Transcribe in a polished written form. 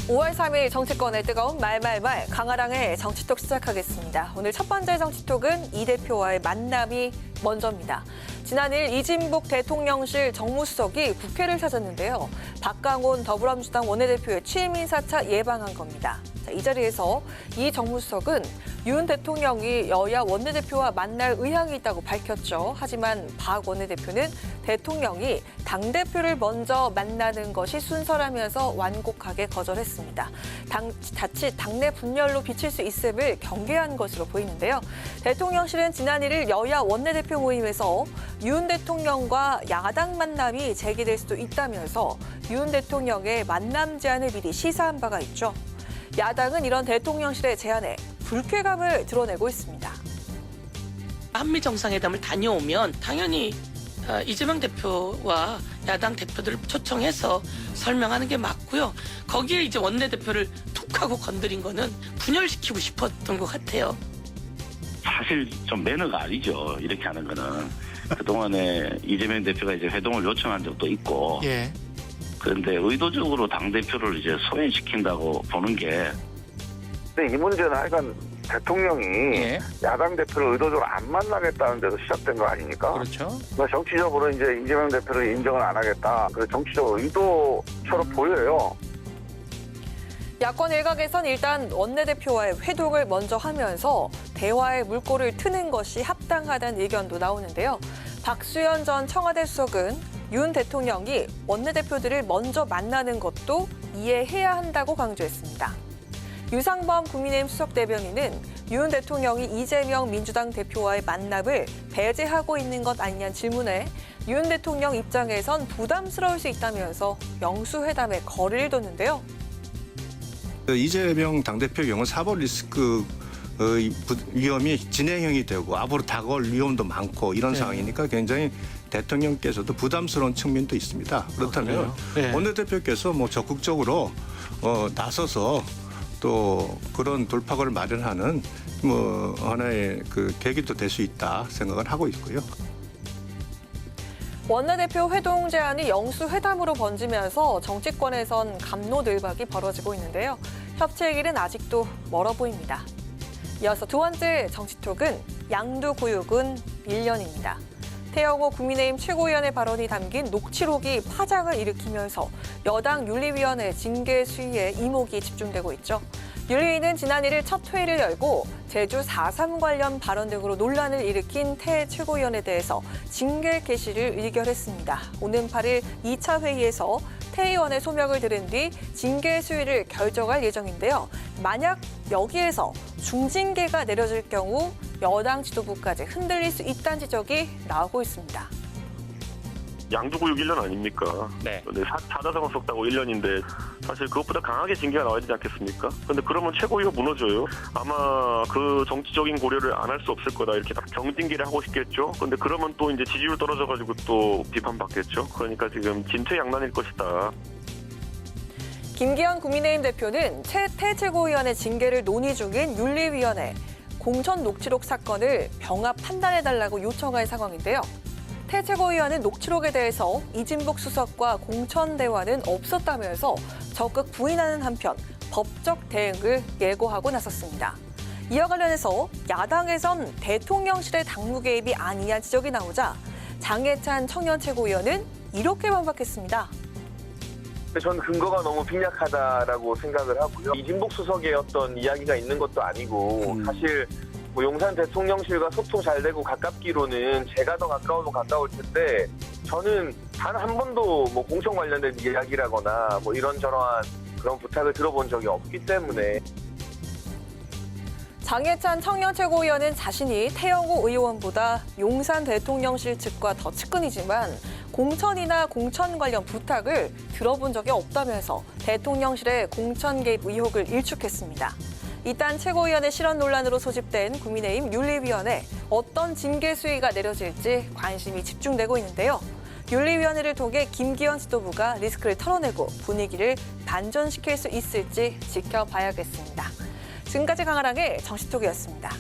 5월 3일 정치권의 뜨거운 말말말 강아랑의 정치톡 시작하겠습니다. 오늘 첫 번째 정치톡은 이 대표와의 만남이 먼저입니다. 지난일 이진복 대통령실 정무수석이 국회를 찾았는데요. 박강원 더불어민주당 원내대표의 취임 인사차 예방한 겁니다. 이 자리에서 이 정무수석은 윤 대통령이 여야 원내대표와 만날 의향이 있다고 밝혔죠. 하지만 박 원내대표는 대통령이 당대표를 먼저 만나는 것이 순서라면서 완곡하게 거절했습니다. 자칫 당내 분열로 비칠 수 있음을 경계한 것으로 보이는데요. 대통령실은 지난 1일 여야 원내대표 모임에서 윤 대통령과 야당 만남이 재개될 수도 있다면서 윤 대통령의 만남 제안을 미리 시사한 바가 있죠. 야당은 이런 대통령실의 제안에 불쾌감을 드러내고 있습니다. 한미 정상회담을 다녀오면 당연히 이재명 대표와 야당 대표들을 초청해서 설명하는 게 맞고요. 거기에 이제 원내대표를 툭 하고 건드린 거는 분열시키고 싶었던 것 같아요. 사실 좀 매너가 아니죠. 이렇게 하는 거는. 그동안에 이재명 대표가 이제 회동을 요청한 적도 있고. 예. 그런데 의도적으로 당대표를 이제 소외시킨다고 보는 게. 근데 이 문제는 하여간 대통령이 예. 야당 대표를 의도적으로 안 만나겠다는 데서 시작된 거 아닙니까? 그렇죠. 그러니까 정치적으로 이제 이재명 대표를 인정을 안 하겠다. 그 정치적 의도처럼 보여요. 야권 일각에선 일단 원내대표와의 회동을 먼저 하면서 대화의 물꼬를 트는 것이 합당하다는 의견도 나오는데요. 박수현 전 청와대 수석은 윤 대통령이 원내대표들을 먼저 만나는 것도 이해해야 한다고 강조했습니다. 유상범 국민의힘 수석대변인은 윤 대통령이 이재명 민주당 대표와의 만남을 배제하고 있는 것 아니냐는 질문에 윤 대통령 입장에선 부담스러울 수 있다면서 영수회담에 거리를 뒀는데요. 이재명 당대표 경우 사법 리스크 위험이 진행형이 되고 앞으로 다가올 위험도 많고 이런 상황이니까 굉장히 대통령께서도 부담스러운 측면도 있습니다. 그렇다면 네. 원내대표께서 뭐 적극적으로 나서서 또 그런 돌파구를 마련하는 뭐 하나의 그 계기도 될 수 있다 생각을 하고 있고요. 원내대표 회동 제안이 영수회담으로 번지면서 정치권에선 갑로늘박이 벌어지고 있는데요. 협치의 길은 아직도 멀어 보입니다. 이어서 두 번째 정치톡은 양두구육은 밀련입니다. 태영호 국민의힘 최고위원의 발언이 담긴 녹취록이 파장을 일으키면서 여당 윤리위원회 징계 수위에 이목이 집중되고 있죠. 윤리위는 지난 1일 첫 회의를 열고 제주 4.3 관련 발언 등으로 논란을 일으킨 태 최고위원에 대해서 징계 개시를 의결했습니다. 오는 8일 2차 회의에서 태 의원의 소명을 들은 뒤 징계 수위를 결정할 예정인데요. 만약 여기에서 중징계가 내려질 경우 여당 지도부까지 흔들릴 수 있다는 지적이 나오고 있습니다. 양두구육 1년 아닙니까? 네. 근데 사자성어 썼다고 1년인데 사실 그것보다 강하게 징계가 나와야 되지 않겠습니까? 근데 그러면 최고위가 무너져요. 아마 그 정치적인 고려를 안 할 수 없을 거다 이렇게 딱 경징계를 하고 싶겠죠. 근데 그러면 또 이제 지지율 떨어져가지고 또 비판받겠죠. 그러니까 지금 진퇴양난일 것이다. 김기현 국민의힘 대표는 태 최고위원의 징계를 논의 중인 윤리위원회 공천 녹취록 사건을 병합 판단해달라고 요청할 상황인데요. 태 최고위원은 녹취록에 대해서 이진복 수석과 공천 대화는 없었다면서 적극 부인하는 한편 법적 대응을 예고하고 나섰습니다. 이와 관련해서 야당에선 대통령실의 당무 개입이 아니냐는 지적이 나오자 장해찬 청년 최고위원은 이렇게 반박했습니다. 저는 근거가 너무 빈약하다라고 생각을 하고요. 이진복 수석의 어떤 이야기가 있는 것도 아니고 사실 뭐 용산 대통령실과 소통 잘 되고 가깝기로는 제가 더 가까우면 가까울 텐데 저는 단 한 번도 뭐 공천 관련된 이야기라거나 뭐 이런저런 그런 부탁을 들어본 적이 없기 때문에. 장해찬 청년 최고위원은 자신이 태영호 의원보다 용산 대통령실 측과 더 측근이지만 공천이나 공천 관련 부탁을 들어본 적이 없다면서 대통령실의 공천 개입 의혹을 일축했습니다. 이딴 최고위원의 실언 논란으로 소집된 국민의힘 윤리위원회 어떤 징계 수위가 내려질지 관심이 집중되고 있는데요. 윤리위원회를 통해 김기현 지도부가 리스크를 털어내고 분위기를 반전시킬 수 있을지 지켜봐야겠습니다. 지금까지 강아랑의 정치톡이었습니다.